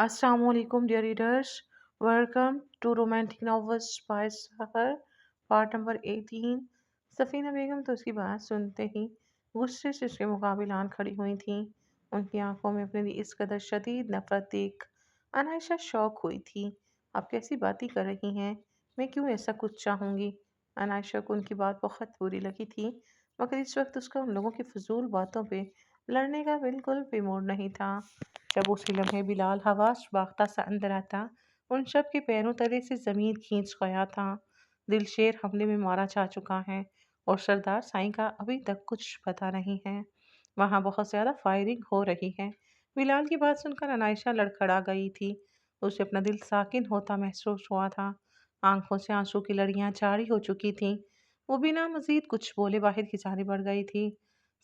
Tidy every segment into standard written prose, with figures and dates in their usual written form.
Assalamualaikum dear readers. Welcome to Romantic Novels by Sahar, part number 18। Safina Begum तो उसकी बात सुनते ही गुस्से से उसके मुकाबले आन खड़ी हुई थी। उनकी आंखों में अपने लिए इस कदर शदीद नफरत देख अनायशा शौक हुई थी। आप कैसी बातें कर रही हैं? मैं क्यों ऐसा कुछ चाहूंगी? अनायशा को उनकी बात बहुत बुरी लगी थी, मगर इस वक्त उसका उन लोगों की फजूल बातों पे लड़ने का बिल्कुल भी मूड नहीं था। जब उसी लम्हे बिलाल हवास बाख्ता सा अंदर आता, उन सब के पैरों तले से जमीन खींच गया था। दिलशेर हमले में मारा जा चुका है और सरदार साईं का अभी तक कुछ पता नहीं है। वहाँ बहुत ज्यादा फायरिंग हो रही है। बिलाल की बात सुनकर अनायशा लड़खड़ा गई थी। उसे अपना दिल साकिन होता महसूस हुआ था। आंखों से आंसू की लड़ियां जारी हो चुकी थीं। वो बिना मजीद कुछ बोले बाहर की जाने बढ़ गई थी।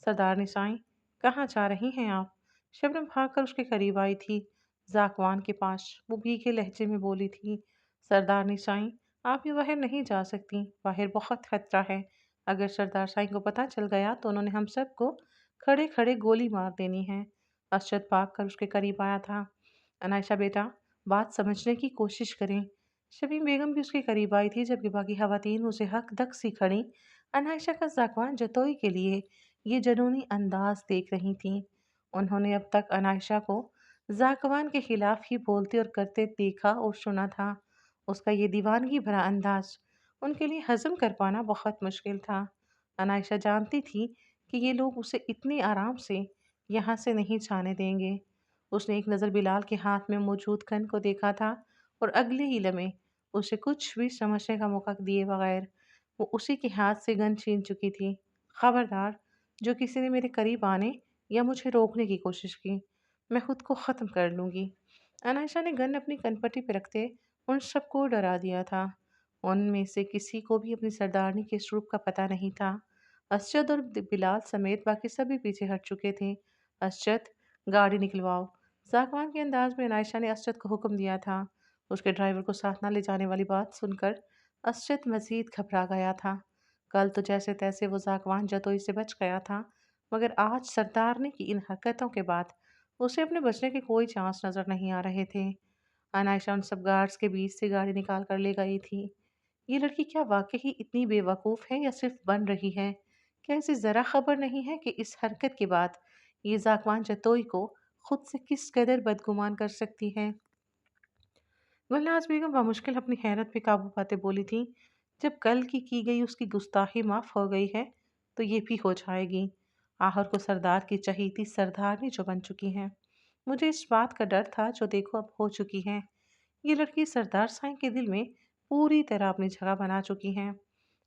सरदार साईं, कहाँ जा रही हैं आप? शबनम भागकर उसके करीब आई थी। जाकवान के पास वो भीगे लहजे में बोली थी, सरदार निसाई, आप ये बाहर नहीं जा सकती। बाहर बहुत खतरा है। अगर सरदार साईं को पता चल गया तो उन्होंने हम सबको खड़े खड़े गोली मार देनी है। अरशद भाग कर उसके करीब आया था। अनायशा बेटा, बात समझने की कोशिश करें। शबीम बेगम भी उसके करीब आई थी, जबकि बाकी खवातीन उसे हक दक सी खड़ी अनायशा का जाकवान जतोई के लिए ये जनूनी अंदाज देख रही थीं। उन्होंने अब तक अनायशा को जाकवान के खिलाफ ही बोलते और करते देखा और सुना था। उसका ये दीवानगी भरा अंदाज उनके लिए हजम कर पाना बहुत मुश्किल था। अनायशा जानती थी कि ये लोग उसे इतनी आराम से यहाँ से नहीं जाने देंगे। उसने एक नज़र बिलाल के हाथ में मौजूद गन को देखा था और अगले ही लम्हे उसे कुछ भी समझने का मौका दिए बगैर वो उसी के हाथ से गन छीन चुकी थी। खबरदार, जो किसी ने मेरे करीब आने या मुझे रोकने की कोशिश की, मैं खुद को ख़त्म कर लूँगी। अनायशा ने गन अपनी कनपटी पर रखते उन सबको डरा दिया था। उनमें से किसी को भी अपनी सरदारनी के स्वरूप का पता नहीं था। असजद और बिलाल समेत बाकी सभी पीछे हट चुके थे। असजद, गाड़ी निकलवाओ। सागवान के अंदाज में अनायशा ने असजद को हुक्म दिया था। उसके ड्राइवर को साथ न ले जाने वाली बात सुनकर असजद मजीद घबरा गया था। कल तो जैसे तैसे वो सागवान जतोई से बच गया था, मगर आज सरदारनी की इन हरकतों के बाद उसे अपने बचने के कोई चांस नजर नहीं आ रहे थे। अनायशा उन सब गार्ड्स के बीच से गाड़ी निकाल कर ले गई थी। ये लड़की क्या वाकई ही इतनी बेवकूफ़ है या सिर्फ बन रही है? क्या इसे ज़रा खबर नहीं है कि इस हरकत के बाद ये जाकवान जतोई को खुद से किस कदर बदगुमान कर सकती है? गुलनाज बेगम बामुश्किल अपनी हैरत पे काबू पाते बोली थी, जब कल की गई उसकी गुस्ताखी माफ हो गई है तो ये भी हो जाएगी। आहर को सरदार की चहीती सरदारनी जो बन चुकी है। मुझे इस बात का डर था, जो देखो अब हो चुकी है। ये लड़की सरदार साईं के दिल में पूरी तरह अपनी जगह बना चुकी है।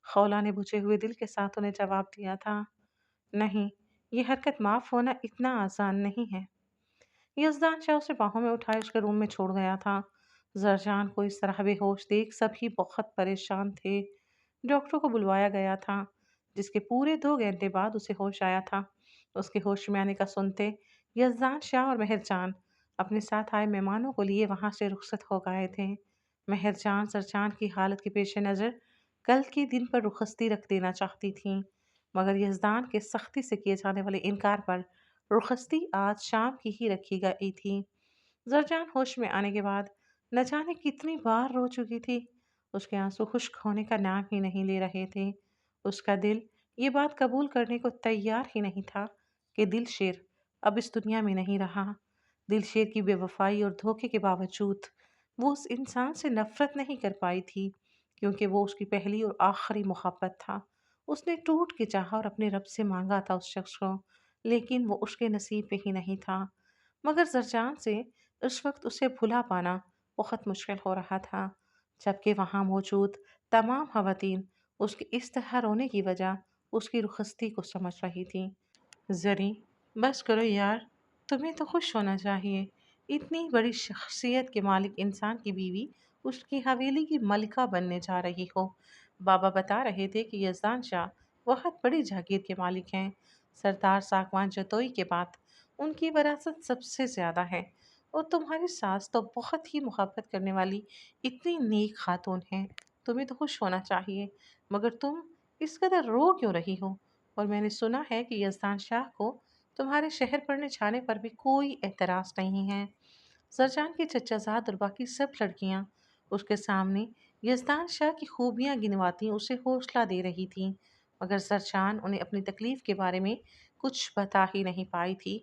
खौला ने बुझे हुए दिल के साथ उन्हें जवाब दिया था, नहीं, ये हरकत माफ होना इतना आसान नहीं है। यज़दान शाह उसे बाहों में उठाए उसके रूम में छोड़ गया था। जरजान को इस तरह बेहोश देख सभी बहुत परेशान थे। डॉक्टर को बुलवाया गया था, जिसके पूरे 2 घंटे बाद उसे होश आया था। उसके होश में आने का सुनते यज़दान शाह और मेहरजान अपने साथ आए मेहमानों को लिए वहां से रुखसत हो गए थे। मेहरजान सरजान की हालत के पेश नज़र कल के दिन पर रुखसती रख देना चाहती थी, मगर यज़दान के सख्ती से किए जाने वाले इनकार पर रुखसती आज शाम की ही रखी गई थी। जरजान होश में आने के बाद न जाने कितनी बार रो चुकी थी। उसके आंसू खुश्क होने का नाम ही नहीं ले रहे थे। उसका दिल ये बात कबूल करने को तैयार ही नहीं था कि दिलशेर अब इस दुनिया में नहीं रहा। दिलशेर की बेवफाई और धोखे के बावजूद वो उस इंसान से नफरत नहीं कर पाई थी, क्योंकि वो उसकी पहली और आखिरी मोहब्बत था। उसने टूट के चाहा और अपने रब से मांगा था उस शख्स को, लेकिन वो उसके नसीब में ही नहीं था। मगर जरजान से उस वक्त उसे भुला पाना बहुत मुश्किल हो रहा था, जबकि वहाँ मौजूद तमाम खवातीन उसके इस तरह रोने की वजह उसकी रुखसती को समझ रही थी। जरी, बस करो यार, तुम्हें तो खुश होना चाहिए। इतनी बड़ी शख्सियत के मालिक इंसान की बीवी उसकी हवेली की मलिका बनने जा रही हो। बाबा बता रहे थे कि यज़दान शाह बहुत बड़ी जागीर के मालिक हैं। सरदार सागवान जतोई के बाद उनकी विरासत सबसे ज़्यादा है, और तुम्हारी सास तो बहुत ही मोहब्बत करने वाली इतनी नेक खातून है। तुम्हें तो खुश होना चाहिए, मगर तुम इस कदर रो क्यों रही हो? और मैंने सुना है कि यज़दान शाह को तुम्हारे शहर पढ़ने जाने पर भी कोई एतराज़ नहीं है। सरजान की चचाजाद और बाकी सब लड़कियां उसके सामने यजदान शाह की खूबियां गिनवाती उसे हौसला दे रही थीं, मगर सरजान उन्हें अपनी तकलीफ के बारे में कुछ बता ही नहीं पाई थी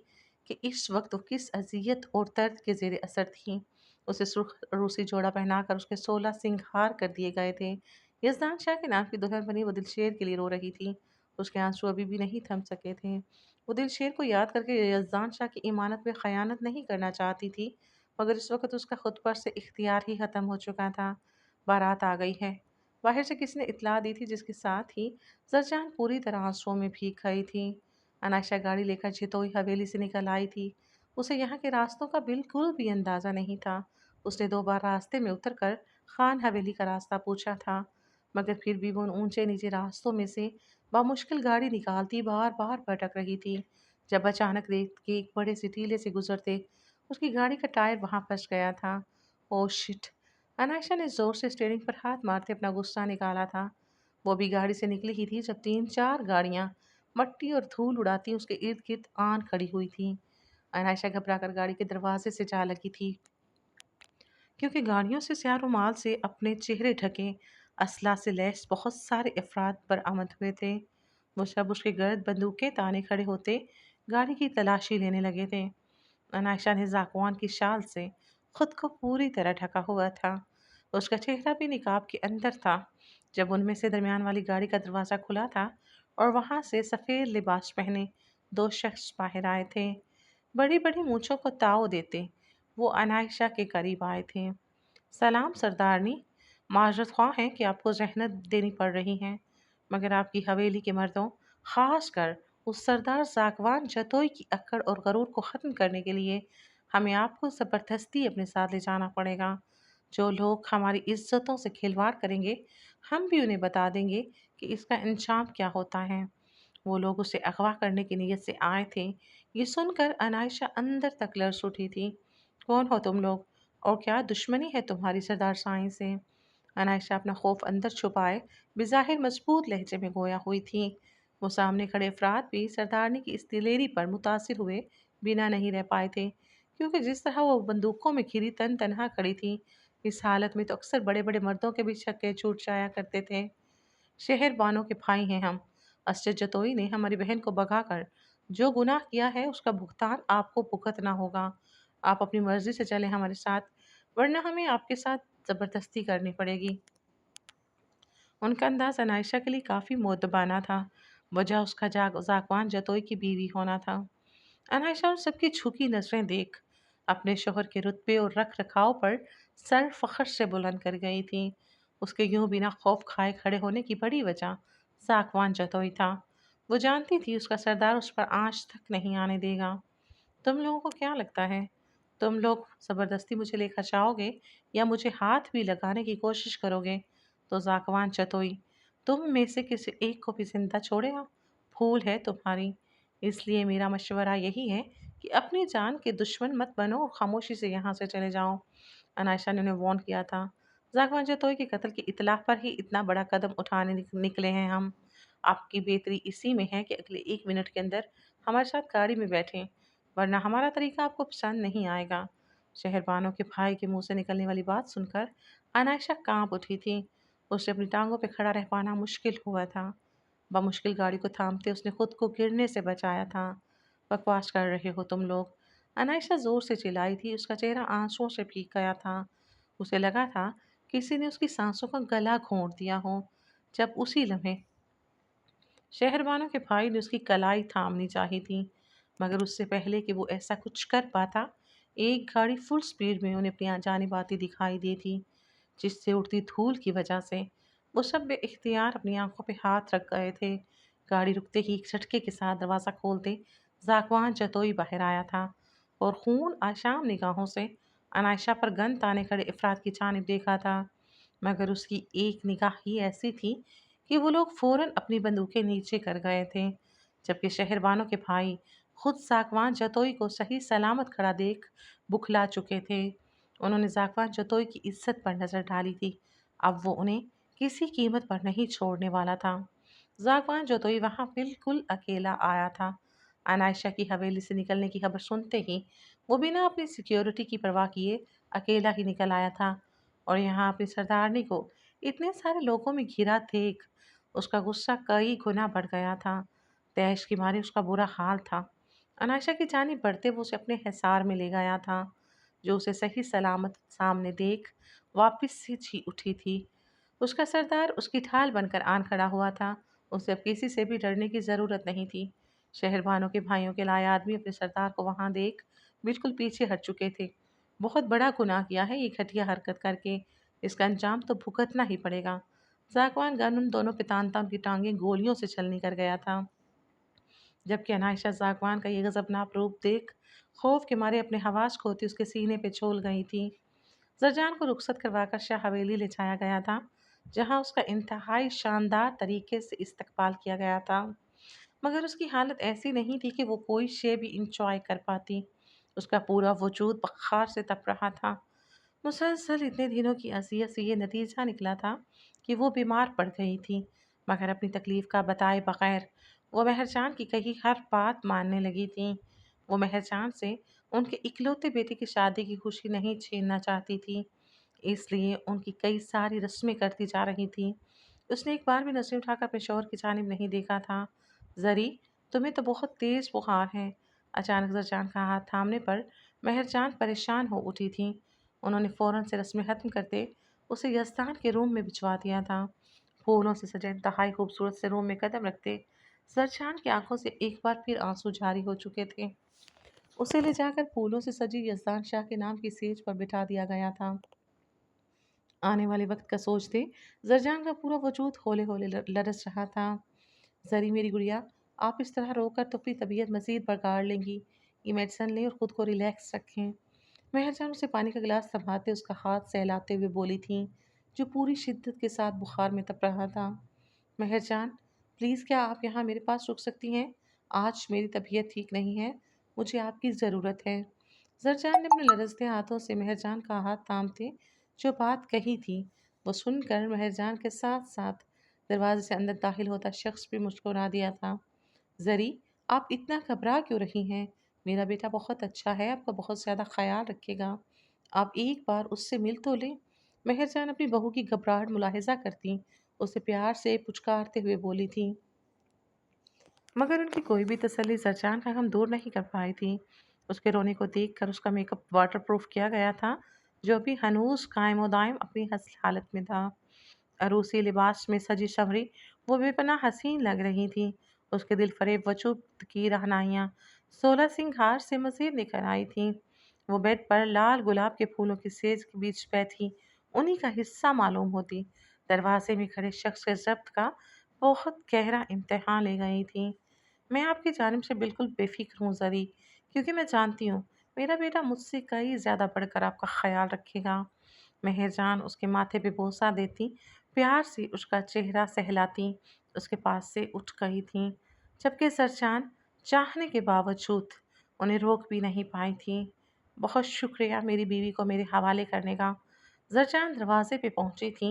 कि इस वक्त वो किस अजियत और दर्द के जेर असर थी। उसे सुर्ख रूसी जोड़ा पहनाकर उसके 16 सिंगार कर दिए गए थे। यजदान शाह के नाम की दुल्हन बनी वो दिलशेर के लिए रो रही थी। उसके आंसू अभी भी नहीं थम सके थे। वो दिलशेर को याद करके यजदान शाह की इमानत में खयानत नहीं करना चाहती थी, मगर इस वक्त उसका खुद पर से इख्तियार ही ख़त्म हो चुका था। बारात आ गई है। बाहर से किसी ने इत्तला दी थी, जिसके साथ ही जरजान पूरी तरह आंसुओं में भीग गई थी। अनायशा गाड़ी लेकर छितोई हवेली से निकल आई थी। उसे यहाँ के रास्तों का बिल्कुल भी अंदाज़ा नहीं था। उसने 2 बार रास्ते में उतरकर खान हवेली का रास्ता पूछा था, मगर फिर भी वो उन ऊंचे नीचे रास्तों में से बामुश्किल गाड़ी निकालती बार बार भटक रही थी। जब अचानक देख के एक बड़े से टीले से गुजरते उसकी गाड़ी का टायर वहां फंस गया था। Oh shit! अनायशा ने जोर से स्टीयरिंग पर हाथ मारते अपना गुस्सा निकाला था। वो भी गाड़ी से निकली ही थी जब 3-4 गाड़ियां मट्टी और धूल उड़ाती उसके इर्द गिर्द आन खड़ी हुई थी। अनायशा घबराकर गाड़ी के दरवाजे से जा लगी थी, क्योंकि गाड़ियों से स्याह रुमाल से अपने चेहरे ढके असला से लैस बहुत सारे अफराद बरामद हुए थे। वो सब उसके गर्द बंदूकें ताने खड़े होते गाड़ी की तलाशी लेने लगे थे। अनायशा ने जाकवान की शाल से खुद को पूरी तरह ढका हुआ था। उसका चेहरा भी निकाब के अंदर था। जब उनमें से दरमियान वाली गाड़ी का दरवाज़ा खुला था और वहां से सफ़ेद लिबास पहने 2 शख्स बाहर आए थे। बड़ी बड़ी मूंछों को ताव देते वो अनायशा के करीब आए थे। सलाम सरदारनी, माजरत ख्वाह हैं कि आपको जहनत देनी पड़ रही है, मगर आपकी हवेली के मर्दों, खास कर उस सरदार जाकवान जतोई की अक्कड़ और गरूर को ख़त्म करने के लिए हमें आपको ज़बरदस्ती अपने साथ ले जाना पड़ेगा। जो लोग हमारी इज्जतों से खिलवाड़ करेंगे, हम भी उन्हें बता देंगे कि इसका अंजाम क्या होता है। वो लोग उसे अगवा करने की नीयत से आए थे। ये सुनकर अनायशा अंदर तक लर्ज उठी थी। कौन हो तुम लोग, और क्या दुश्मनी है तुम्हारी सरदार साईं से? अनायशा अपना खौफ अंदर छुपाए बेज़ाहिर मजबूत लहजे में गोया हुई थी। वो सामने खड़े अफराद भी सरदारनी की इस दिलेरी पर मुतासिर हुए बिना नहीं रह पाए थे, क्योंकि जिस तरह वो बंदूकों में घिरी तन तनहा खड़ी थी, इस हालत में तो अक्सर बड़े बड़े मर्दों के भी छक्के छूट जाया करते थे। शहर बानों के भाई हैं हम। असद जतोई ने हमारी बहन को भगाकर जो गुनाह किया है उसका भुगतान आपको भुगतना होगा। आप अपनी मर्जी से चलें हमारे साथ, वरना हमें आपके साथ जबरदस्ती करनी पड़ेगी। उनका अंदाज अनायशा के लिए काफ़ी मुअद्दबाना था। वजह उसका जाकवान जतोई की बीवी होना था। अनायशा उन सबकी झुकी नजरें देख अपने शोहर के रुतबे और रख रखाव पर सर फख्र से बुलंद कर गई थी। उसके यूं बिना खौफ खाए खड़े होने की बड़ी वजह साकवान जतोई था। वो जानती थी उसका सरदार उस पर आंच तक नहीं आने देगा। तुम लोगों को क्या लगता है, तुम लोग ज़बरदस्ती मुझे लेकर जाओगे या मुझे हाथ भी लगाने की कोशिश करोगे तो जाकवान चतोई तुम में से किसी एक को भी जिंदा छोड़ेगा? भूल है तुम्हारी। इसलिए मेरा मशवरा यही है कि अपनी जान के दुश्मन मत बनो और खामोशी से यहाँ से चले जाओ। अनायशा ने उन्हें वार्न किया था। जाकवान जतोई के कत्ल की इतलाह पर ही इतना बड़ा कदम उठाने निकले हैं हम। आपकी बेहतरी इसी में है कि अगले 1 मिनट के अंदर हमारे साथ गाड़ी में बैठें, वरना हमारा तरीका आपको पसंद नहीं आएगा। शहरबानों के भाई के मुंह से निकलने वाली बात सुनकर अनायशा कांप उठी थी। उसे अपनी टांगों पर खड़ा रह पाना मुश्किल हुआ था। बमुश्किल गाड़ी को थामते उसने खुद को गिरने से बचाया था। बकवास कर रहे हो तुम लोग! अनायशा जोर से चिल्लाई थी। उसका चेहरा आंसुओं से भीग गया था। उसे लगा था किसी ने उसकी सांसों का गला घोंट दिया हो। जब उसी लम्हे शहरबानों के भाई ने उसकी कलाई थामनी चाही थी, मगर उससे पहले कि वो ऐसा कुछ कर पाता, एक गाड़ी फुल स्पीड में उन्हें अपनी जानिब आती दिखाई दी थी, जिससे उड़ती धूल की वजह से वो सब बेइख्तियार अपनी आंखों पे हाथ रख गए थे। गाड़ी रुकते ही एक झटके के साथ दरवाज़ा खोलते जाकवान जतोई बाहर आया था और खून आशाम निगाहों से अनायशा पर गन ताने खड़े अफराद की जानिब देखा था। मगर उसकी एक निगाह ही ऐसी थी कि वो लोग फौरन अपनी बंदूकें नीचे कर गए थे, जबकि शहरबानों के भाई खुद साकवान जतोई को सही सलामत खड़ा देख बुखला चुके थे। उन्होंने जाकवान जतोई की इज्जत पर नजर डाली थी। अब वो उन्हें किसी कीमत पर नहीं छोड़ने वाला था। जाकवान जतोई वहां बिल्कुल अकेला आया था। अनायशा की हवेली से निकलने की खबर सुनते ही वो बिना अपनी सिक्योरिटी की परवाह किए अकेला ही निकल आया था, और यहाँ अपनी सरदारनी को इतने सारे लोगों में घिरा देख उसका गुस्सा कई गुना बढ़ गया था। तैश की मारी उसका बुरा हाल था। अनायशा की जानी बढ़ते वो उसे अपने हिसार में ले गया था, जो उसे सही सलामत सामने देख वापिस से जी उठी थी। उसका सरदार उसकी ढाल बनकर आन खड़ा हुआ था। उसे अब किसी से भी डरने की जरूरत नहीं थी। शहरबानों के भाइयों के लाए आदमी अपने सरदार को वहां देख बिल्कुल पीछे हट चुके थे। बहुत बड़ा गुनाह किया है ये घटिया हरकत करके, इसका अंजाम तो भुगतना ही पड़ेगा। जागवान गन उन दोनों पितानता उनकी टांगें गोलियों से छलनी कर गया था, जबकि अनायशा जागवान का ये गजबनाक रूप देख खौफ के मारे अपने हवास खोती उसके सीने पे छोल गई थी। जरजान को रुखसत करवाकर शाह हवेली ले जाया गया था, जहां उसका इंतहाई शानदार तरीके से इस्तकबाल किया गया था। मगर उसकी हालत ऐसी नहीं थी कि वो कोई शे भी इंजॉय कर पाती। उसका पूरा वजूद बखार से तप रहा था। मुसलसल इतने दिनों की अजियत से ये नतीजा निकला था कि वो बीमार पड़ गई थी, मगर अपनी तकलीफ का बताए बगैर वो मेहरजान की कही हर बात मानने लगी थी। वो मेहरजान से उनके इकलौते बेटे की शादी की खुशी नहीं छीनना चाहती थी, इसलिए उनकी कई सारी रस्में करती जा रही थी। उसने एक बार भी नजरें उठाकर अपने शौहर की जानिब नहीं देखा था। जरी, तुम्हें तो बहुत तेज बुखार है। अचानक जरजान का हाथ थामने पर मेहरजान परेशान हो उठी थी। उन्होंने फौरन से रस्में खत्म करते उसे यज़दान के रूम में भिजवा दिया था। फूलों से सजे इंतहाई खूबसूरत से रूम में कदम रखते जरजान की आंखों से एक बार फिर आंसू जारी हो चुके थे। उसे ले जाकर फूलों से सजी यज़दान शाह के नाम की सेज पर बिठा दिया गया था। आने वाले वक्त का सोचते जरजान का पूरा वजूद होले होले लरस रहा था। जरी मेरी गुड़िया, आप इस तरह रोकर तो अपनी तबीयत मजीद बगाड़ लेंगी। ये मेडिसिन लें और खुद को रिलैक्स रखें। मेहरजान उसे पानी का गिलास थमाते उसका हाथ सहलाते हुए बोली थी, जो पूरी शिद्दत के साथ बुखार में तप रहा था। मेहरजान, प्लीज़ क्या आप यहाँ मेरे पास रुक सकती हैं? आज मेरी तबीयत ठीक नहीं है, मुझे आपकी ज़रूरत है। जरजान ने अपने लरजते हाथों से मेहरजान का हाथ थामते जो बात कही थी वो सुनकर मेहरजान के साथ साथ दरवाजे से अंदर दाखिल होता शख्स भी मुस्कुरा दिया था। जरी, आप इतना घबरा क्यों रही हैं? मेरा बेटा बहुत अच्छा है, आपका बहुत ज़्यादा ख्याल रखेगा। आप एक बार उससे मिल तो लें। मेहरजान अपनी बहू की घबराहट मुलाहिजा करती उसे प्यार से पुचकारते हुए बोली थी, मगर उनकी कोई भी तसल्ली जरजान का गम दूर नहीं कर पाई थी। उसके रोने को देखकर उसका मेकअप वाटरप्रूफ किया गया था, जो अभी हनूस कायम दायम अपनी हंसी हालत में था। अरूसी लिबास में सजी संवरी वो बेपनाह हसीन लग रही थी। उसके दिल फरेब वजूद की रहनाइयाँ 16 सिंगार से मजीद निखर आई थी। वो बेड पर लाल गुलाब के फूलों की सेज के बीच बैठी उन्हीं का हिस्सा मालूम होती। दरवाजे में खड़े शख्स के जब्त का बहुत गहरा इम्तिहान ले गई थी। मैं आपकी जानिब से बिल्कुल बेफिक्र हूँ जरी, क्योंकि मैं जानती हूँ मेरा बेटा मुझसे कई ज़्यादा बढ़कर आपका ख्याल रखेगा। मेहरजान उसके माथे पे बोसा देती, प्यार से उसका चेहरा सहलाती उसके पास से उठ गई थी, जबकि सरचान चाहने के बावजूद उन्हें रोक भी नहीं पाई थी। बहुत शुक्रिया मेरी बीवी को मेरे हवाले करने का। जरचान दरवाजे पे पहुंची थी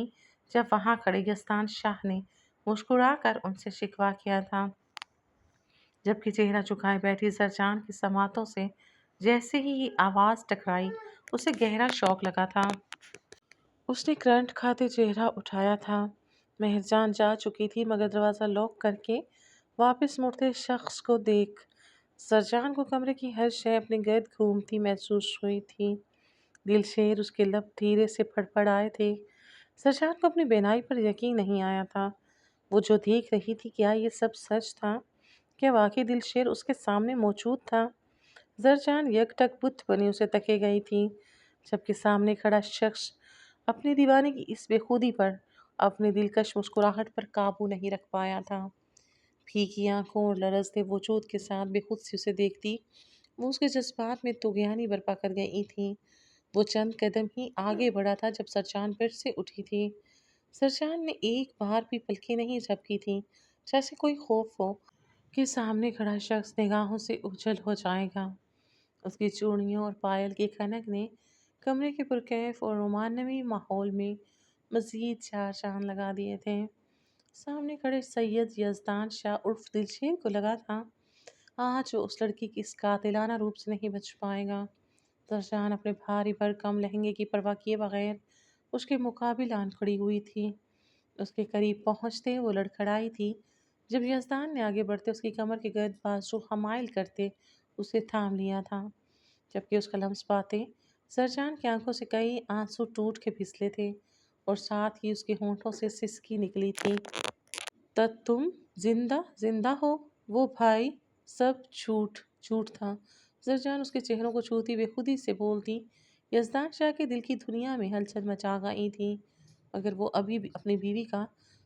जब वहां खड़े यस्तान शाह ने मुस्कुराकर उनसे शिकवा किया था, जबकि चेहरा झुकाए बैठी सरचान की समातों से जैसे ही ये आवाज़ टकराई उसे गहरा शौक लगा था। उसने करंट खाते चेहरा उठाया था। मेहरजान जा चुकी थी, मगर दरवाज़ा लॉक करके वापस मुड़ते शख्स को देख सरजान को कमरे की हर शय अपने गर्द घूमती महसूस हुई थी। दिलशेर उसके लब धीरे से फड़फड़ाए थे। सरजान को अपनी बेनाई पर यकीन नहीं आया था। वो जो देख रही थी, क्या ये सब सच था? क्या वाकई दिलशेर उसके सामने मौजूद था? जरजान यकटक बुत बनी उसे तके गई थी, जबकि सामने खड़ा शख्स अपनी दीवाने की इस बेखुदी पर अपनी दिलकश मुस्कुराहट पर काबू नहीं रख पाया था। फीकी आंखों और लरजते वजूद के साथ बेखुद सी उसे देखती वो उसके जज्बात में तुगयानी बर्पा कर गई थी। वो चंद कदम ही आगे बढ़ा था जब सरचान फिर से उठी थी। सरचान ने एक बार भी पलकें नहीं झपकी थी, जैसे कोई खौफ हो कि सामने खड़ा शख्स निगाहों से ओझल हो जाएगा। उसकी चूड़ियों और पायल की खनक ने कमरे के पुरकैफ और रोमानवी माहौल में मज़ीद चार चांद लगा दिए थे। सामने खड़े सैयद यज़दान शाह उर्फ दिलशेर को लगा था आज वो उस लड़की की इस कातिलाना रूप से नहीं बच पाएगा। زرجان اپنے بھاری بھرکم لہنگے کی پرواہ کیے بغیر اس کے مقابل آن کھڑی ہوئی تھی۔ اس کے قریب پہنچتے وہ لڑکھڑائی تھی جب یزدان نے آگے بڑھتے اس کی کمر کے گرد بازو حمائل کرتے اسے تھام لیا تھا، جبکہ اس کا لمس پاتے زرجان کی آنکھوں سے کئی آنسو ٹوٹ کے پھسلے تھے اور ساتھ ہی اس کے ہونٹوں سے سسکی نکلی تھی۔ تم زندہ زندہ ہو؟ وہ بھائی سب جھوٹ جھوٹ تھا۔ زرجان اس کے چہروں کو چھوتی ہوئے خودی سے بولتی۔ یزدان شاہ کے دل کی دنیا میں ہلچل مچا گئی تھی، مگر وہ ابھی بھی اپنی بیوی کا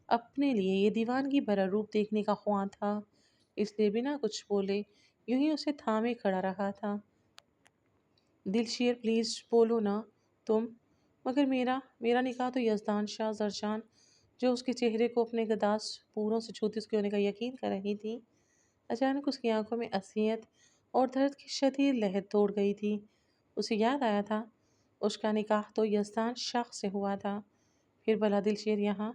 اپنے لیے یہ دیوانگی بھرا روپ دیکھنے کا خواہاں تھا، اس لیے بنا کچھ بولے یوں ہی اسے تھامے کھڑا رہا تھا۔ دلشیر پلیز بولو نا تم۔ مگر میرا نکاح تو یزدان شاہ۔ زرجان جو اس کے چہرے کو اپنے گداز پوروں سے چھوتی اس کے ہونے کا یقین کر رہی تھی، اچانک اس کی آنکھوں میں اذیت اور درد کی شدید لہر توڑ گئی تھی۔ اسے یاد آیا تھا اس کا نکاح تو یزدان شاہ سے ہوا تھا، پھر بھلا دلشیر یہاں؟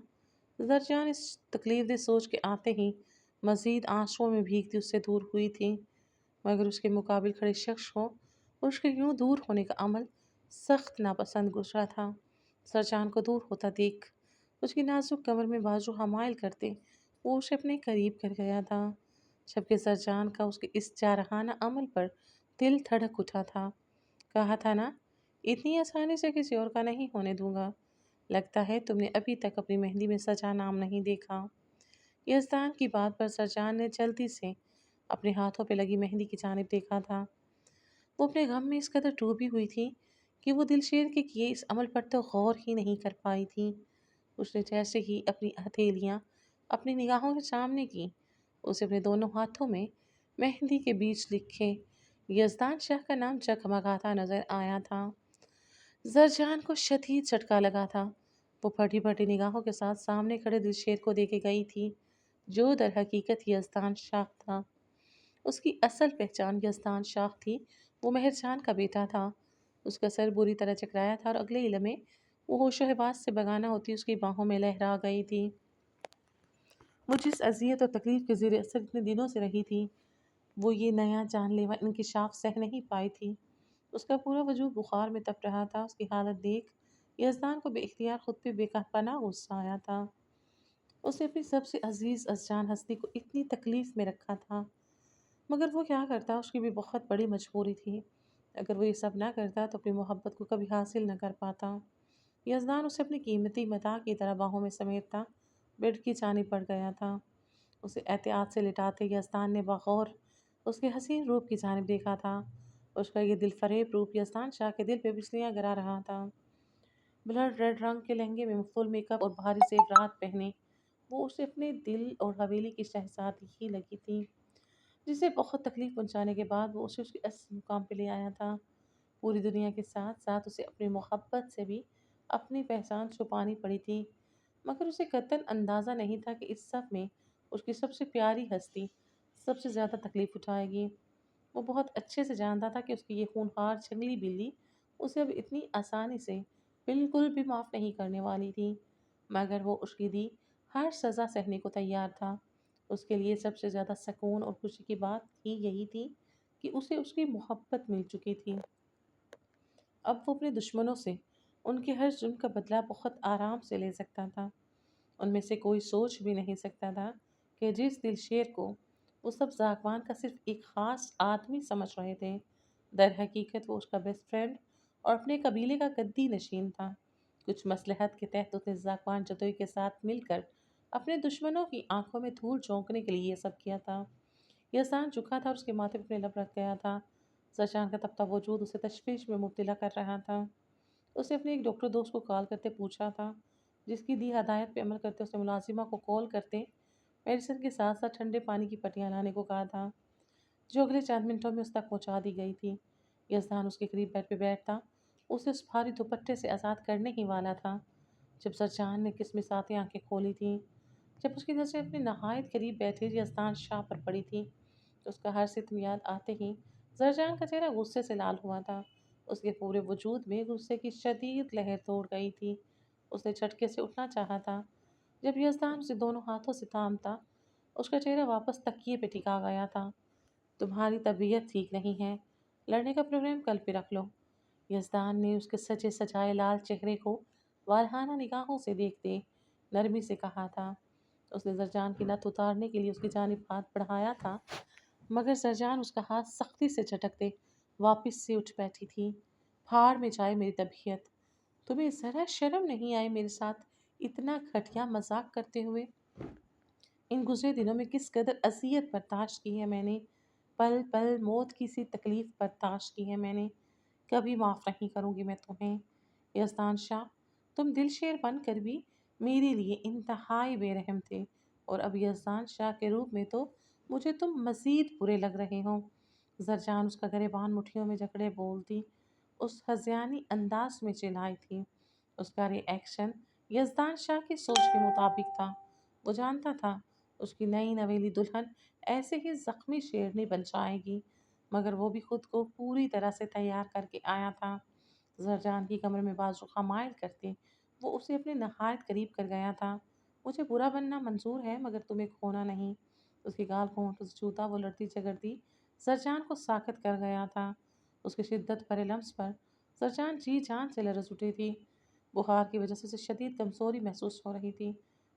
زرجان اس تکلیف دہ سوچ کے آتے ہی مزید آنسوؤں میں بھیگتی اس سے دور ہوئی تھی، مگر اس کے مقابل کھڑے شخص کو اس کے یوں دور ہونے کا عمل سخت ناپسند گزرا تھا۔ زرجان کو دور ہوتا دیکھ اس کی نازک کمر میں بازو حمائل کرتے وہ اسے اپنے قریب کر گیا تھا، جبکہ زرجان کا اس کے اس جارحانہ عمل پر دل دھڑک اٹھا تھا۔ کہا تھا نا اتنی آسانی سے کسی اور کا نہیں ہونے دوں گا، لگتا ہے تم نے ابھی تک اپنی مہندی میں سجا نام نہیں دیکھا۔ یزدان کی بات پر زرجان نے جلدی سے اپنے ہاتھوں پہ لگی مہندی کی جانب دیکھا تھا۔ وہ اپنے غم میں اس قدر ڈوبی ہوئی تھی کہ وہ دلشیر کے کیے اس عمل پر تو غور ہی نہیں کر پائی تھی۔ اس نے جیسے ہی اپنی ہتھیلیاں اپنی نگاہوں کے سامنے کی، اسے اپنے دونوں ہاتھوں میں مہندی کے بیچ لکھے یزدان شاہ کا نام جگمگاتا نظر آیا تھا۔ زرجان کو شدید جھٹکا لگا تھا۔ وہ پھٹی پھٹی نگاہوں کے ساتھ سامنے کھڑے دلشیر کو دیکھے گئی تھی، جو در حقیقت یزدان شاہ تھا۔ اس کی اصل پہچان یزدان شاہ تھی، وہ مہر جان کا بیٹا تھا۔ اس کا سر بری طرح چکرایا تھا اور اگلے ہی لمحے وہ ہوش و حواس سے بگانا ہوتی اس کی باہوں میں لہرا گئی تھی۔ وہ جس اذیت اور تکلیف کے زیر اثر اتنے دنوں سے رہی تھی، وہ یہ نیا جان لیوا انکشاف سہ نہیں پائی تھی۔ اس کا پورا وجود بخار میں تپ رہا تھا۔ اس کی حالت دیکھ یزدان کو بے اختیار خود پہ بے پناہ غصہ آیا تھا۔ اس نے اپنی سب سے عزیز جان ہستی کو اتنی تکلیف میں رکھا تھا، مگر وہ کیا کرتا، اس کی بھی بہت بڑی مجبوری تھی۔ اگر وہ یہ سب نہ کرتا تو اپنی محبت کو کبھی حاصل نہ کر پاتا۔ یزدان اسے اپنی قیمتی متاع کی طرح باہوں میں سمیٹتا بیڈ کی جانب بڑھ گیا تھا۔ اسے احتیاط سے لٹاتے یزدان نے بغور اس کے حسین روپ کی جانب دیکھا تھا۔ اس کا یہ دل فریب روپ یزدان شاہ کے دل پہ بجلیاں گرا رہا تھا۔ بلڈ ریڈ رنگ کے لہنگے میں فل میک اپ اور بھاری زیورات پہنے وہ اسے اپنے دل اور حویلی کی شہزادی ہی لگی تھی، جسے بہت تکلیف پہنچانے کے بعد وہ اسے اس کے اصل مقام پہ لے آیا تھا۔ پوری دنیا کے ساتھ ساتھ اسے اپنی محبت سے بھی اپنی پہچان چھپانی پڑی تھی، مگر اسے قطعاً اندازہ نہیں تھا کہ اس سب میں اس کی سب سے پیاری ہستی سب سے زیادہ تکلیف اٹھائے گی۔ وہ بہت اچھے سے جانتا تھا کہ اس کی یہ خونخوار جنگلی بلی اسے اب اتنی آسانی سے بالکل بھی معاف نہیں کرنے والی تھی، مگر وہ اس کی دی ہر سزا سہنے کو تیار تھا۔ اس کے لیے سب سے زیادہ سکون اور خوشی کی بات ہی یہی تھی کہ اسے اس کی محبت مل چکی تھی۔ اب وہ اپنے دشمنوں سے ان کے ہر ظلم کا بدلہ بہت آرام سے لے سکتا تھا۔ ان میں سے کوئی سوچ بھی نہیں سکتا تھا کہ جس دلشیر کو وہ سب زاگوان کا صرف ایک خاص آدمی سمجھ رہے تھے، در حقیقت وہ اس کا بیسٹ فرینڈ اور اپنے قبیلے کا گدی نشین تھا۔ کچھ مصلحت کے تحت اس نے زاگوان جتوئی کے ساتھ مل کر اپنے دشمنوں کی آنکھوں میں دھول جھونکنے کے لیے یہ سب کیا تھا۔ یزدان جھکا تھا اور اس کے ماتھے پہ اپنے لب رکھ گیا تھا۔ زرجان کا تپتا وجود اسے تشویش میں مبتلا کر رہا تھا۔ اس نے اپنے ایک ڈاکٹر دوست کو کال کرتے پوچھا تھا، جس کی دی ہدایت پہ عمل کرتے اس نے ملازمہ کو کال کرتے میڈیسن کے ساتھ ساتھ ٹھنڈے پانی کی پٹیاں لانے کو کہا تھا، جو اگلے چند منٹوں میں اس تک پہنچا دی گئی تھی۔ یزدان اس کے قریب بیڈ پہ بیٹھتا اسے اس بھاری دوپٹے سے آزاد کرنے ہی والا تھا، جب زرجان نے کسمساتی آنکھیں کھولی تھیں۔ جب اس کی نظریں اپنے نہایت قریب بیٹھے یزدان شاہ پر پڑی تھی تو اس کا ہر ستم یاد آتے ہی زرجان کا چہرہ غصے سے لال ہوا تھا۔ اس کے پورے وجود میں غصے کی شدید لہر توڑ گئی تھی۔ اس نے جھٹکے سے اٹھنا چاہا تھا، جب یزدان اسے دونوں ہاتھوں سے تھامتا اس کا چہرہ واپس تکیے پہ ٹکا گیا تھا۔ تمہاری طبیعت ٹھیک نہیں ہے، لڑنے کا پروگرام کل پہ رکھ لو۔ यज़दान ने उसके सजे सजाए लाल चेहरे को वारहाना निगाहों से देखते नरमी से कहा था। उसने जरजान की लत उतारने के लिए उसकी जानिब हाथ बढ़ाया था, मगर जरजान उसका हाथ सख्ती से झटकते वापस से उठ बैठी थी। भाड़ में जाए मेरी तबीयत, तुम्हें ज़रा शर्म नहीं आई मेरे साथ इतना घटिया मजाक करते हुए? इन गुजरे दिनों में किस कदर अज़ियत बर्दाश्त की है मैंने, पल पल मौत की सी तकलीफ़ बर्दाश्त की है मैंने। कभी माफ़ नहीं करूँगी मैं तुम्हें। यज़दान शाह, तुम दिलशेर बनकर भी मेरे लिए इंतहाई बेरहम थे, और अब यज़दान शाह के रूप में तो मुझे तुम मज़ीद बुरे लग रहे हो। जरजान उसका गरेबान मुट्ठियों में जकड़े बोलती उस हज़ियानी अंदाज में चिल्लाई थी। उसका रिएक्शन यज़दान शाह की सोच के मुताबिक था। वो जानता था उसकी नई नवेली दुल्हन ऐसे ही ज़ख्मी शेरनी बन जाएगी, मगर वो भी खुद को पूरी तरह से तैयार करके आया था। जरजान की कमर में बाजू माइल करते वो उसे अपने नहायत करीब कर गया था। मुझे बुरा बनना मंजूर है, मगर तुम्हें खोना नहीं। उसके गाल को होंठों से छूता वो लड़ती झगड़ती जरजान को साकत कर गया था। उसके शिद्दत भरे लम्स पर जरजान जी जान से लरज उठी थी। बुखार की वजह से उसे शदीद कमजोरी महसूस हो रही थी।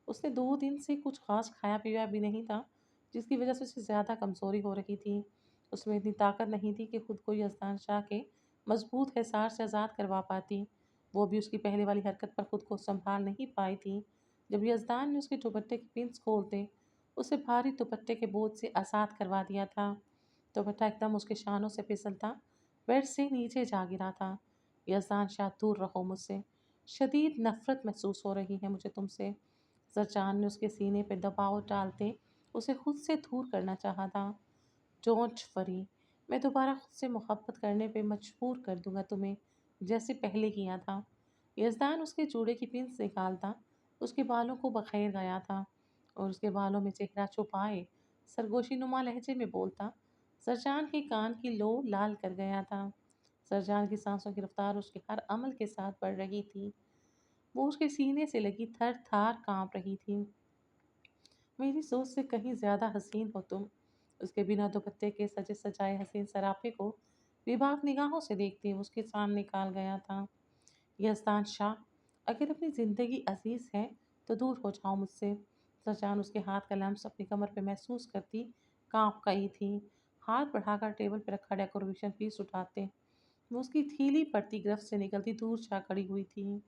उसने 2 दिन से कुछ खास खाया पिया भी नहीं था, जिसकी वजह से उसे ज़्यादा कमजोरी हो रही थी। उसमें इतनी ताकत नहीं थी कि खुद को यज़दान शाह के मजबूत हिसार से आज़ाद करवा पाती। वो भी उसकी पहले वाली हरकत पर खुद को संभाल नहीं पाई थी। जब यज़दान ने उसके दुपट्टे के पिंस खोलते उसे भारी दुपट्टे के बोझ से आज़ाद करवा दिया था। दुपट्टा एकदम उसके शानों से फिसलता बेड से नीचे जा गिरा था। यज़दान शाह, दूर रहो मुझसे, शदीद नफरत महसूस हो रही है मुझे तुमसे। सरचान ने उसके सीने पर दबाव डालते उसे खुद से दूर करना चाहा था। डोंट वरी, मैं दोबारा खुद से मोहब्बत करने पे मजबूर कर दूंगा तुम्हें, जैसे पहले किया था। यज़दान उसके जूड़े की पिंस निकालता उसके बालों को बखेर गया था, और उसके बालों में चेहरा छुपाए सरगोशी नुमा लहजे में बोलता सरजान के कान की लो लाल कर गया था। सरजान की सांसों की रफ्तार उसके हर अमल के साथ बढ़ रही थी। वो उसके सीने से लगी थर थार कांप रही थी। मेरी सोच से कहीं ज्यादा हसीन हो तुम। उसके बिना दुपट्टे के सजे सजाए हसीन सराफे को बेबाक निगाहों से देखते हुए उसके सामने निकाल गया था। यज़दान शाह, अगर अपनी ज़िंदगी अजीज़ है तो दूर हो जाओ मुझसे। सरजान उसके हाथ का लम्स अपनी कमर पे महसूस करती कांप गई थी। हाथ बढ़ाकर टेबल पर रखा डेकोरेशन पीस उठाते वो उसकी थीली पड़ती गिरफ्त से निकलती दूर जा खड़ी हुई थी।